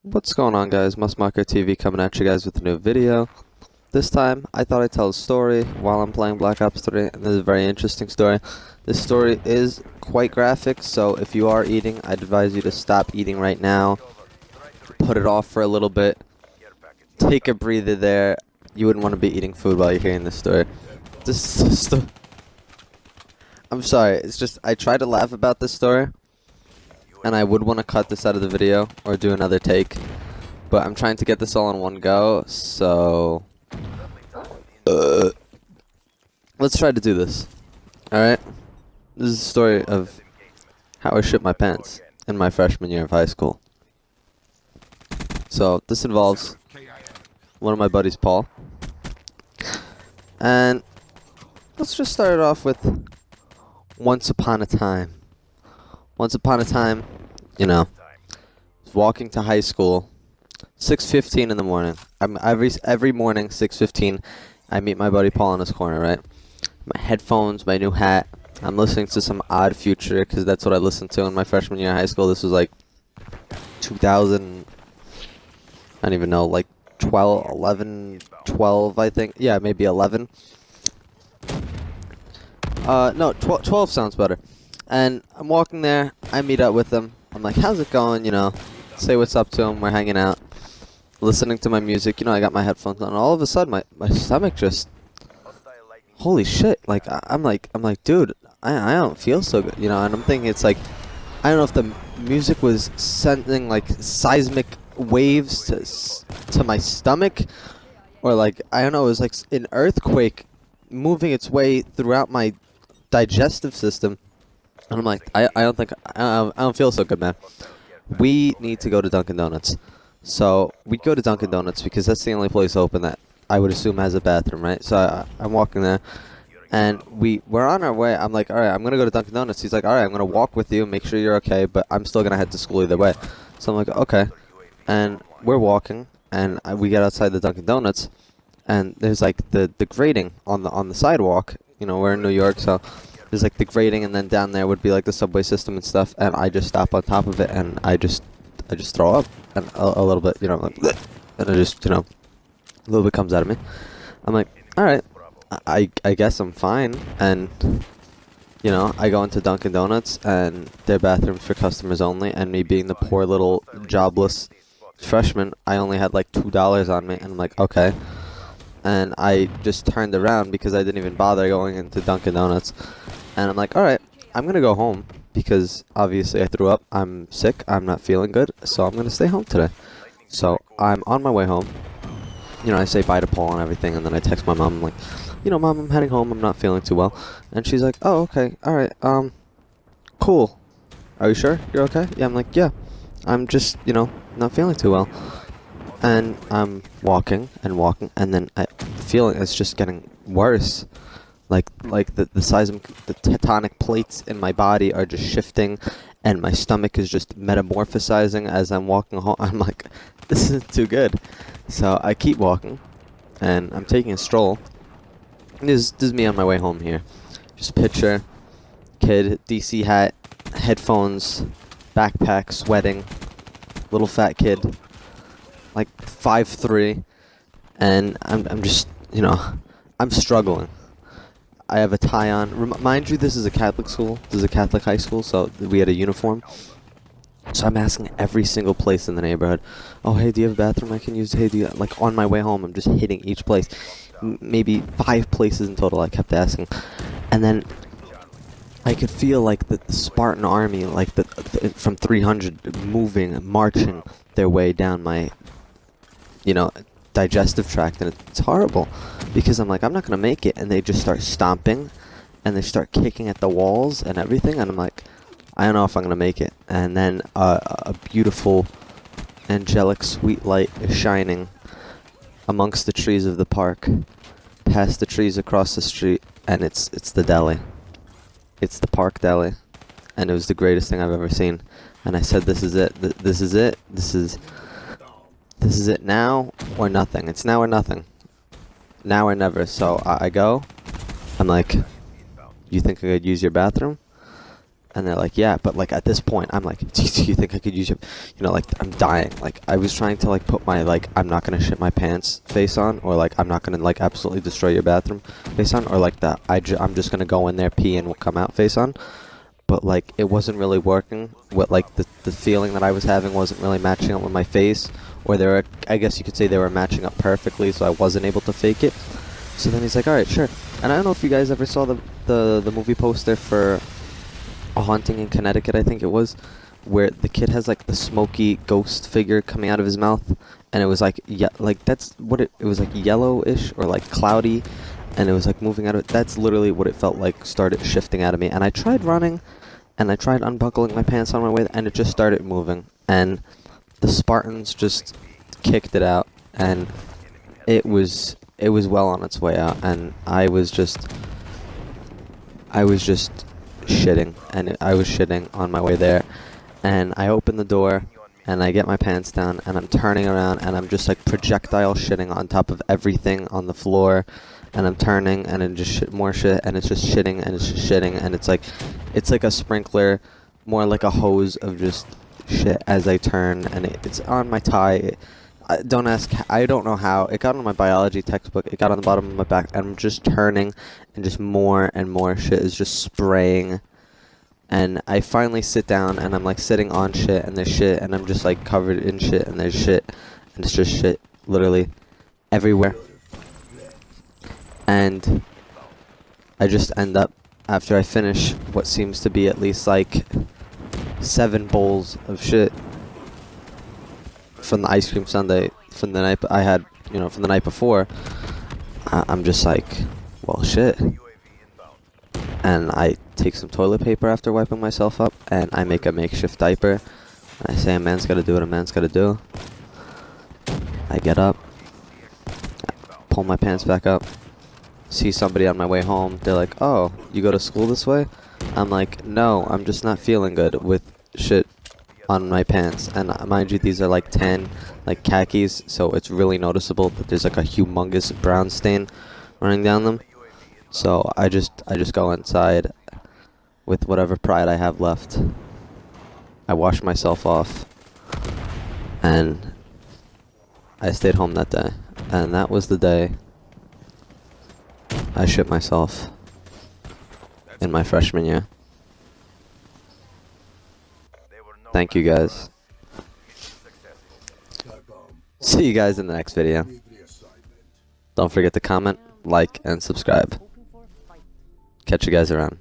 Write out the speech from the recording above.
What's going on, guys? Musmarker TV coming at you guys with a new video. This time, I thought I'd tell a story while I'm playing Black Ops 3, and this is a very interesting story. This story is quite graphic, so if you are eating, I'd advise you to stop eating right now, put it off for a little bit, take a breather there. You wouldn't want to be eating food while you're hearing this story. I'm sorry, it's just, I try to laugh about this story, and I would want to cut this out of the video or do another take, but I'm trying to get this all in one go, so let's try to do this. Alright? This is a story of how I shit my pants in my freshman year of high school. So this involves one of my buddies, Paul, and let's just start it off with once upon a time. Once upon a time, you know, walking to high school, 6:15 in the morning. Every morning, 6:15, I meet my buddy Paul in his corner, right? My headphones, my new hat. I'm listening to some Odd Future because that's what I listened to in my freshman year of high school. This was like 2000, I don't even know, like 12, I think. Yeah, maybe 11. No, 12 sounds better. And I'm walking there, I meet up with him. I'm like, how's it going, you know, say what's up to him, we're hanging out, listening to my music, you know, I got my headphones on, and all of a sudden, my stomach just, holy shit, like, I'm like, dude, I don't feel so good, you know, and I'm thinking it's like, I don't know if the music was sending, like, seismic waves to my stomach, or like, I don't know, it was like an earthquake moving its way throughout my digestive system. And I'm like, I don't feel so good, man. We need to go to Dunkin' Donuts. So we go to Dunkin' Donuts because that's the only place open that I would assume has a bathroom, right? So I'm walking there, and we're on our way. I'm like, all right, I'm gonna go to Dunkin' Donuts. He's like, all right, I'm gonna walk with you, make sure you're okay, but I'm still gonna head to school either way. So I'm like, okay. And we're walking, and we get outside the Dunkin' Donuts, and there's like the grating on the sidewalk. You know, we're in New York, so there's like the grating, and then down there would be like the subway system and stuff, and I just stop on top of it, and I just throw up, and a little bit, you know, like, and it just, you know, a little bit comes out of me. I'm like, all right, I guess I'm fine, and you know, I go into Dunkin' Donuts, and their bathrooms for customers only, and me being the poor little jobless freshman, I only had like $2 on me, and I'm like, okay. And I just turned around because I didn't even bother going into Dunkin' Donuts. And I'm like, alright, I'm going to go home because obviously I threw up. I'm sick. I'm not feeling good. So I'm going to stay home today. So I'm on my way home. You know, I say bye to Paul and everything. And then I text my mom. I'm like, you know, Mom, I'm heading home. I'm not feeling too well. And she's like, oh, okay. Alright. Cool. Are you sure you're okay? Yeah, I'm like, yeah. I'm just, you know, not feeling too well. And I'm walking, and then the feeling is just getting worse. Like the size of the tectonic plates in my body are just shifting, and my stomach is just metamorphosizing as I'm walking home. I'm like, this isn't too good. So I keep walking, and I'm taking a stroll. This is me on my way home here. Just picture, kid, DC hat, headphones, backpack, sweating, little fat kid. Like 5'3", and I'm just, you know, I'm struggling. I have a tie on. Mind you, this is a Catholic school. This is a Catholic high school, so we had a uniform. So I'm asking every single place in the neighborhood, oh, hey, do you have a bathroom I can use? Hey, do you, like, on my way home, I'm just hitting each place. Maybe 5 places in total I kept asking. And then I could feel, like, the Spartan army, like, from 300 moving, marching their way down my, you know, digestive tract, and it's horrible because I'm like, I'm not gonna make it, and they just start stomping and they start kicking at the walls and everything, and I'm like, I don't know if I'm gonna make it. And then a beautiful angelic sweet light is shining amongst the trees of the park, past the trees across the street, and it's the deli. It's the park deli, and it was the greatest thing I've ever seen. And I said, this is it. This is it. This is it, now or nothing. It's now or nothing. Now or never. So I go. I'm like, you think I could use your bathroom? And they're like, yeah, but like at this point, I'm like, do you think I could use it? You know, like I'm dying. Like I was trying to like put my like I'm not gonna shit my pants face on, or like I'm not gonna like absolutely destroy your bathroom face on, or like that I'm just gonna go in there, pee, and will come out face on. But like it wasn't really working. What like the feeling that I was having wasn't really matching up with my face, or they were, I guess you could say they were matching up perfectly, so I wasn't able to fake it. So then he's like, all right, sure. And I don't know if you guys ever saw the movie poster for A Haunting in Connecticut, I think it was, where the kid has like the smoky ghost figure coming out of his mouth, and it was like, yeah, like that's what it was, like yellowish or like cloudy, and it was like moving out of it. That's literally what it felt like, started shifting out of me. And I tried running, and I tried unbuckling my pants on my way, and it just started moving, and the Spartans just kicked it out, and it was well on its way out, and I was just shitting, and I was shitting on my way there, and I open the door, and I get my pants down, and I'm turning around, and I'm just like projectile shitting on top of everything on the floor, and I'm turning, and then just shit, more shit, and it's just shitting, and it's just shitting, and it's like a sprinkler, more like a hose of just shit as I turn, and it's on my tie. Don't ask, I don't know how. It got on my biology textbook, it got on the bottom of my back, and I'm just turning, and just more and more shit is just spraying. And I finally sit down, and I'm like sitting on shit, and there's shit, and I'm just like covered in shit, and there's shit, and it's just shit, literally, everywhere. And I just end up, after I finish what seems to be at least like 7 bowls of shit from the ice cream sundae from the night I had, you know, from the night before, I'm just like, well, shit. And I take some toilet paper after wiping myself up, and I make a makeshift diaper. I say, a man's gotta do what a man's gotta do. I get up, pull my pants back up, see somebody on my way home. They're like, oh, you go to school this way? I'm like, no, I'm just not feeling good with shit on my pants. And mind you, these are like tan, like khakis, so it's really noticeable that there's like a humongous brown stain running down them. So I just go inside with whatever pride I have left. I wash myself off, and I stayed home that day. And that was the day I shit myself in my freshman year. Thank you guys. See you guys in the next video. Don't forget to comment, like, and subscribe. Catch you guys around.